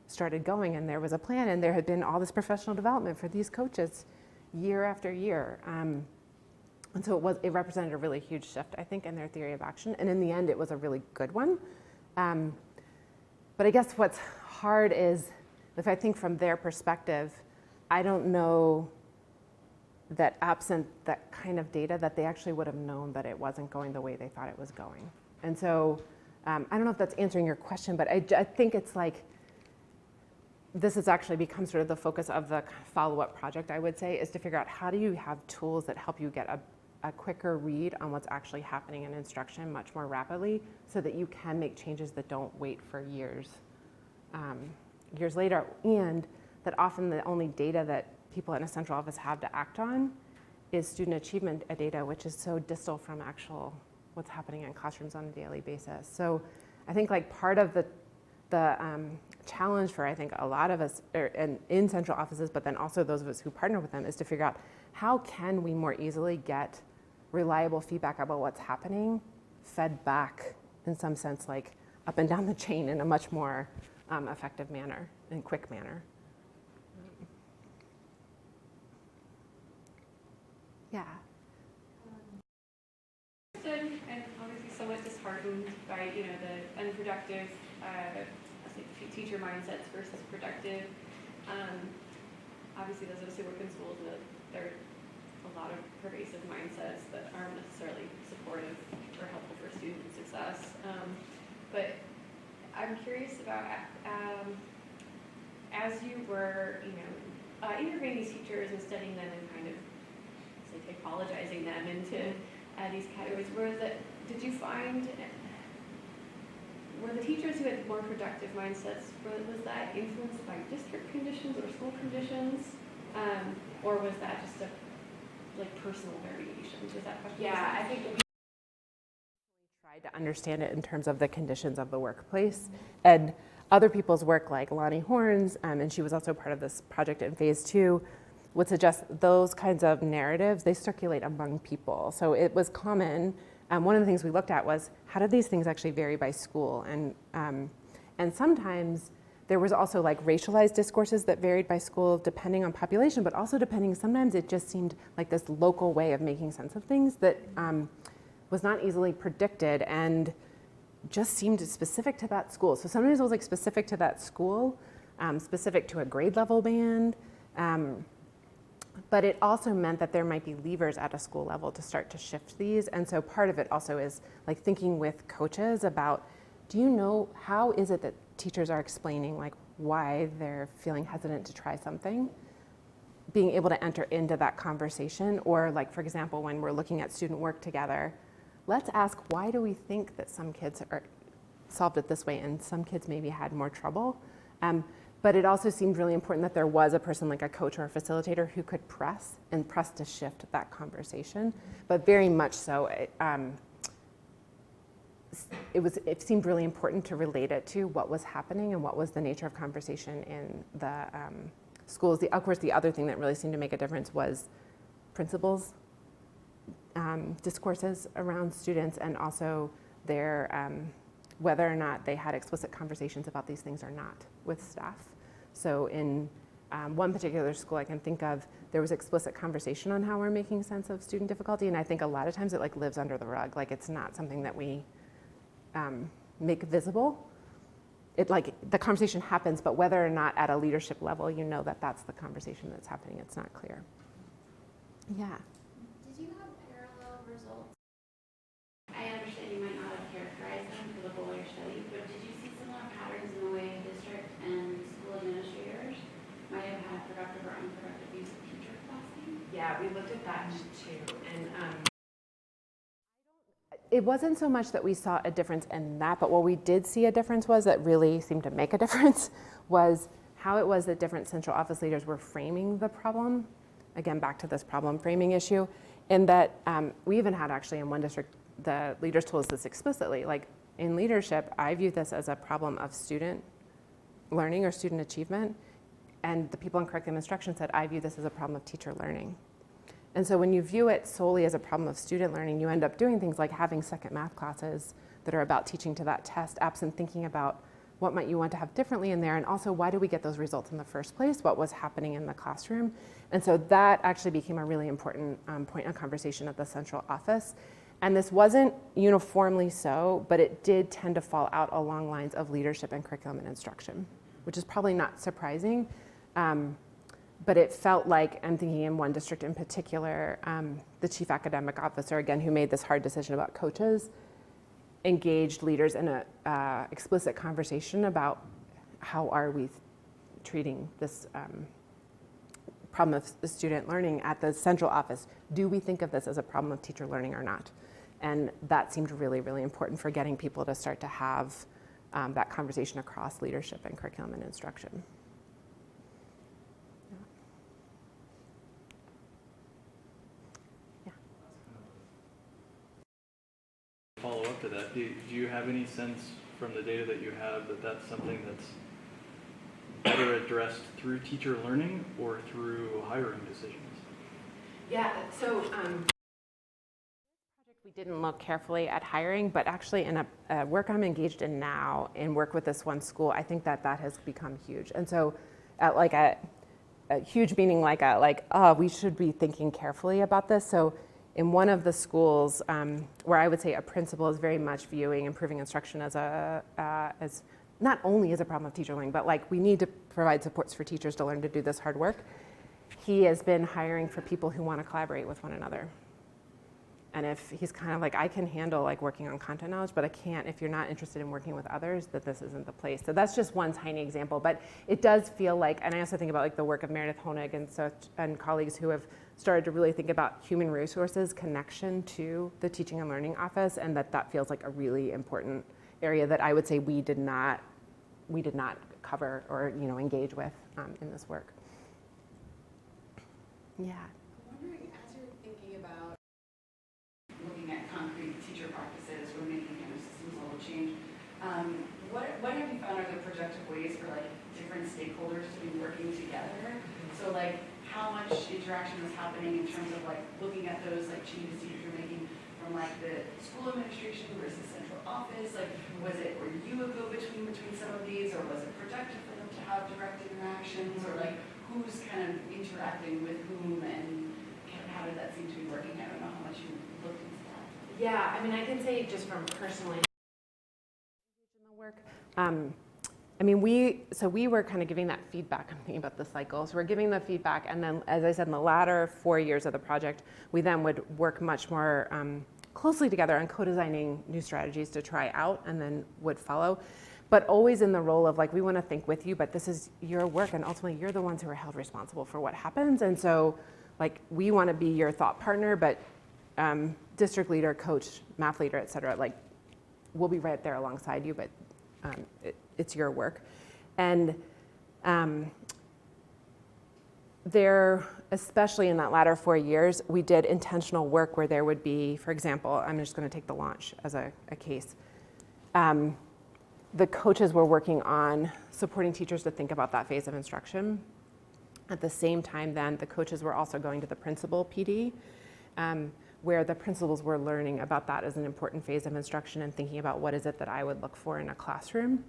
started going and there was a plan and there had been all this professional development for these coaches year after year. And so it represented a really huge shift, I think, in their theory of action. And in the end, it was a really good one. But I guess what's hard is, if I think from their perspective, I don't know that absent that kind of data that they actually would have known that it wasn't going the way they thought it was going. And so I don't know if that's answering your question, but I think it's like, this has actually become sort of the focus of the follow-up project, I would say, is to figure out how do you have tools that help you get a quicker read on what's actually happening in instruction much more rapidly, so that you can make changes that don't wait for years later, and that often the only data that people in a central office have to act on is student achievement data, which is so distal from actual what's happening in classrooms on a daily basis. So I think like part of the challenge for, I think, a lot of us in central offices, but then also those of us who partner with them, is to figure out how can we more easily get reliable feedback about what's happening fed back in some sense, like up and down the chain in a much more effective manner and quick manner. Yeah. And obviously somewhat disheartened by the unproductive teacher mindsets versus productive. Obviously those of us who work in schools know there are a lot of pervasive mindsets that aren't necessarily supportive or helpful for student success. But I'm curious about as you were integrating these teachers and studying them and kind of typologizing them into these categories, did you find, were the teachers who had more productive mindsets, was that influenced by district conditions or school conditions? Or was that just a personal variation? Was that question? Yeah, I think to understand it in terms of the conditions of the workplace. And other people's work, like Lonnie Horns, and she was also part of this project in phase 2, would suggest those kinds of narratives, they circulate among people. So it was common. One of the things we looked at was, how did these things actually vary by school? And sometimes there was also like racialized discourses that varied by school depending on population, but also depending, sometimes it just seemed like this local way of making sense of things that was not easily predicted and just seemed specific to that school. So sometimes it was like specific to that school, specific to a grade level band, but it also meant that there might be levers at a school level to start to shift these. And so part of it also is like thinking with coaches about, do you know, how is it that teachers are explaining like why they're feeling hesitant to try something? Being able to enter into that conversation, or like, for example, when we're looking at student work together, let's ask, why do we think that some kids are solved it this way and some kids maybe had more trouble? But it also seemed really important that there was a person like a coach or a facilitator who could press to shift that conversation. But very much so, it seemed really important to relate it to what was happening and what was the nature of conversation in the schools. Of course, the other thing that really seemed to make a difference was principals' discourses around students, and also their whether or not they had explicit conversations about these things or not with staff. So in one particular school I can think of, there was explicit conversation on how we're making sense of student difficulty, and I think a lot of times it like lives under the rug. Like it's not something that we make visible. It like the conversation happens, but whether or not at a leadership level you know that that's the conversation that's happening, it's not clear. Yeah. Did you have parallel results? I understand you might not have characterized them for the whole of your study, but did you see similar patterns in the way district and school administrators might have had productive or unproductive use of teacher capacity? Yeah, we looked at that too. And it wasn't so much that we saw a difference in that, but what we did see a difference was that really seemed to make a difference was how it was that different central office leaders were framing the problem. Again, back to this problem framing issue, in that we even had actually in one district, the leaders told us this explicitly, like in leadership, I view this as a problem of student learning or student achievement. And the people in curriculum instruction said, I view this as a problem of teacher learning. And so when you view it solely as a problem of student learning, you end up doing things like having second math classes that are about teaching to that test, absent thinking about what might you want to have differently in there, and also why do we get those results in the first place, what was happening in the classroom. And so that actually became a really important point of conversation at the central office. And this wasn't uniformly so, but it did tend to fall out along lines of leadership and curriculum and instruction, which is probably not surprising. But it felt like, I'm thinking in one district in particular, the chief academic officer, again, who made this hard decision about coaches, engaged leaders in an explicit conversation about how are we treating this problem of student learning at the central office. Do we think of this as a problem of teacher learning or not? And that seemed really, really important for getting people to start to have that conversation across leadership and curriculum and instruction. Follow up to that, do you have any sense from the data that you have that that's something that's better addressed through teacher learning or through hiring decisions? Yeah, so we didn't look carefully at hiring, but actually in a work I'm engaged in now, in work with this one school, I think that has become huge. And so like a huge meaning we should be thinking carefully about this. So in one of the schools where I would say a principal is very much viewing improving instruction as as not only as a problem of teacher learning, but like we need to provide supports for teachers to learn to do this hard work. He has been hiring for people who want to collaborate with one another. And if he's kind of like, I can handle like working on content knowledge, but I can't if you're not interested in working with others, that this isn't the place. So that's just one tiny example, but it does feel like, and I also think about like the work of Meredith Honig and colleagues who have started to really think about human resources connection to the teaching and learning office, and that feels like a really important area that I would say we did not cover or engage with in this work. Yeah. I'm wondering, as you're thinking about looking at concrete teacher practices or making kind of What have you found are the productive ways for like different stakeholders to be working together? So like how much interaction is happening in terms of like looking at those like changes that you're making from like the school administration versus central office? Like were you a go-between between some of these, or was it productive for them to have direct interactions, or like who's kind of interacting with whom, and kind of how did that seem to be working? I don't know how much you looked into that. Yeah, I mean, I can say just from personally in the work. I mean, we were kind of giving that feedback. I'm thinking about the cycle. So we're giving the feedback, and then, as I said, in the latter 4 years of the project, we then would work much more closely together on co-designing new strategies to try out, and then would follow. But always in the role of like, we want to think with you, but this is your work, and ultimately you're the ones who are held responsible for what happens. And so, like, we want to be your thought partner, but district leader, coach, math leader, et cetera, like, we'll be right there alongside you, but it's your work. And there, especially in that latter 4 years, we did intentional work where there would be, for example, I'm just going to take the launch as a case. The coaches were working on supporting teachers to think about that phase of instruction. At the same time then, the coaches were also going to the principal PD, where the principals were learning about that as an important phase of instruction and thinking about what is it that I would look for in a classroom,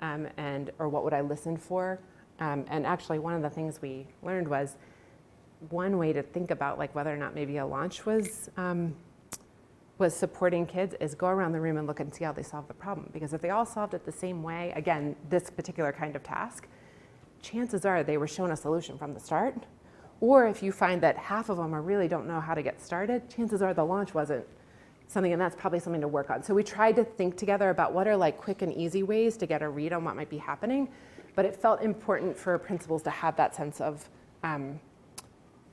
or what would I listen for. And actually one of the things we learned was one way to think about like whether or not maybe a launch was supporting kids is go around the room and look and see how they solve the problem. Because if they all solved it the same way, again, this particular kind of task, chances are they were shown a solution from the start. Or if you find that half of them really don't know how to get started, chances are the launch wasn't something, and that's probably something to work on. So we tried to think together about what are like quick and easy ways to get a read on what might be happening, but it felt important for principals to have that sense of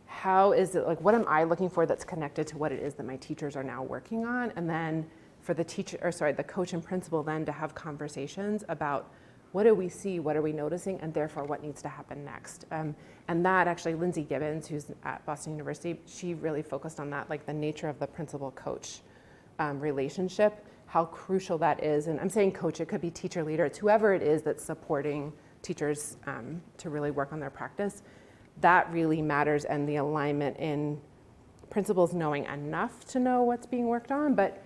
how is it, like what am I looking for that's connected to what it is that my teachers are now working on, and then for the the coach and principal then to have conversations about what do we see, what are we noticing, and therefore what needs to happen next. And that actually, Lindsay Gibbons, who's at Boston University, she really focused on that, like the nature of the principal-coach relationship, how crucial that is. And I'm saying coach, it could be teacher leader, it's whoever it is that's supporting teachers to really work on their practice. That really matters, and the alignment in principals knowing enough to know what's being worked on, but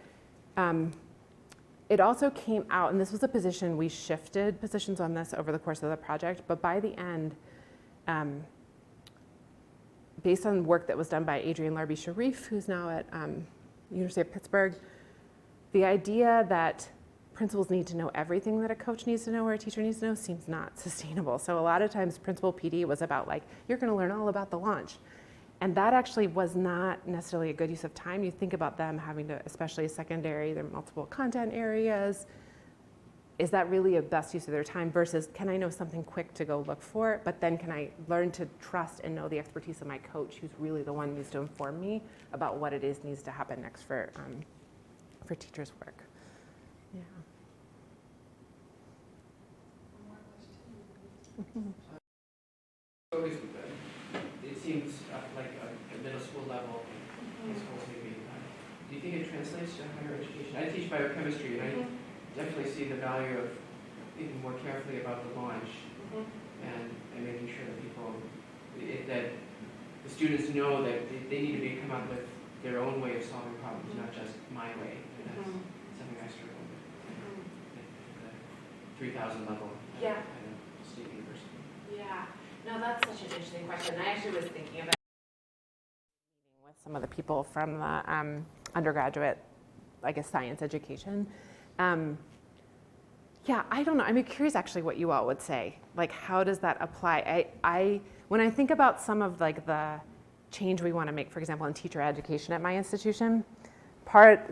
it also came out, and this was a position, we shifted positions on this over the course of the project, but by the end, based on work that was done by Adrienne Larby-Sharif, who's now at University of Pittsburgh, the idea that principals need to know everything that a coach needs to know or a teacher needs to know seems not sustainable. So a lot of times principal PD was about like, you're gonna learn all about the launch. And that actually was not necessarily a good use of time. You think about them having to, especially secondary, there are multiple content areas. Is that really a best use of their time versus can I know something quick to go look for, but then can I learn to trust and know the expertise of my coach who's really the one who needs to inform me about what it is needs to happen next for teachers' work. Yeah. Always, it seems like a middle school level, high school maybe. Do you think it translates to higher education? I teach biochemistry, and I definitely see the value of thinking more carefully about the launch and making sure that that the students know that they need to come up with their own way of solving problems, not just my way. And that's something I struggle with at the 3,000 level at a state university. Yeah. No, that's such an interesting question. I actually was thinking about meeting with some of the people from the undergraduate, I guess, science education. Yeah, I don't know. I'm curious actually what you all would say. Like, how does that apply? When I think about some of like the change we want to make, for example, in teacher education at my institution,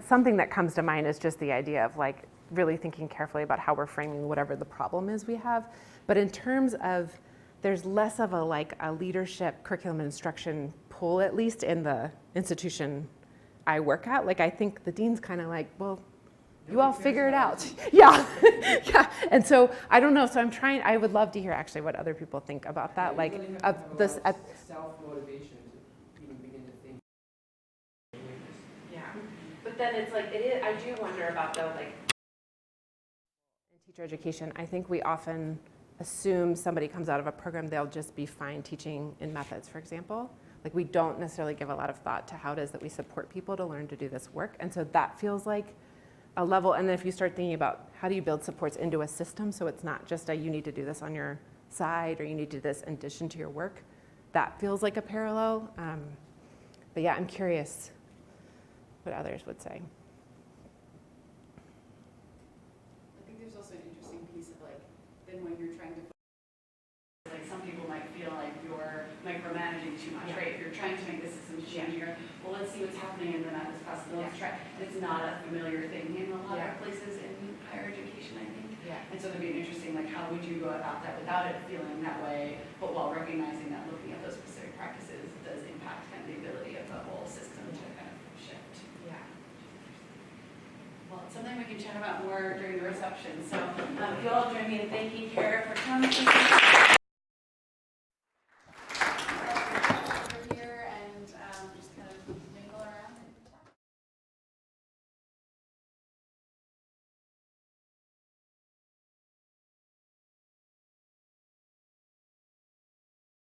something that comes to mind is just the idea of like really thinking carefully about how we're framing whatever the problem is we have. But in terms of there's less of a leadership curriculum and instruction pull, at least in the institution I work at. Like, I think the dean's kind of like, well, you all figure it out. Yeah, yeah. And so I don't know. So I would love to hear actually what other people think about that. Like, of this. Self-motivation to even begin to think. Yeah, but then it's like, I do wonder about though, like, teacher education, I think we often assume somebody comes out of a program, they'll just be fine teaching in methods, for example. Like we don't necessarily give a lot of thought to how it is that we support people to learn to do this work. And so that feels like a level. And then if you start thinking about how do you build supports into a system so it's not just you need to do this on your side or you need to do this in addition to your work, that feels like a parallel. But yeah, I'm curious what others would say. I think there's also an interesting piece of like, then when you're trying to, like some people might feel like you're micromanaging too much, right? If you're trying to make the system change, you're, well, let's see what's happening in the Mathis class, let's try. And it's not a familiar thing in a lot of places in higher education, I think. And so it'd be interesting, like how would you go about that without it feeling that way, but while recognizing that looking at those specific practices does impact kind of the ability of the whole system to kind of shift. Well, it's something we can chat about more during the reception. So if you all join me in thanking Kara for coming.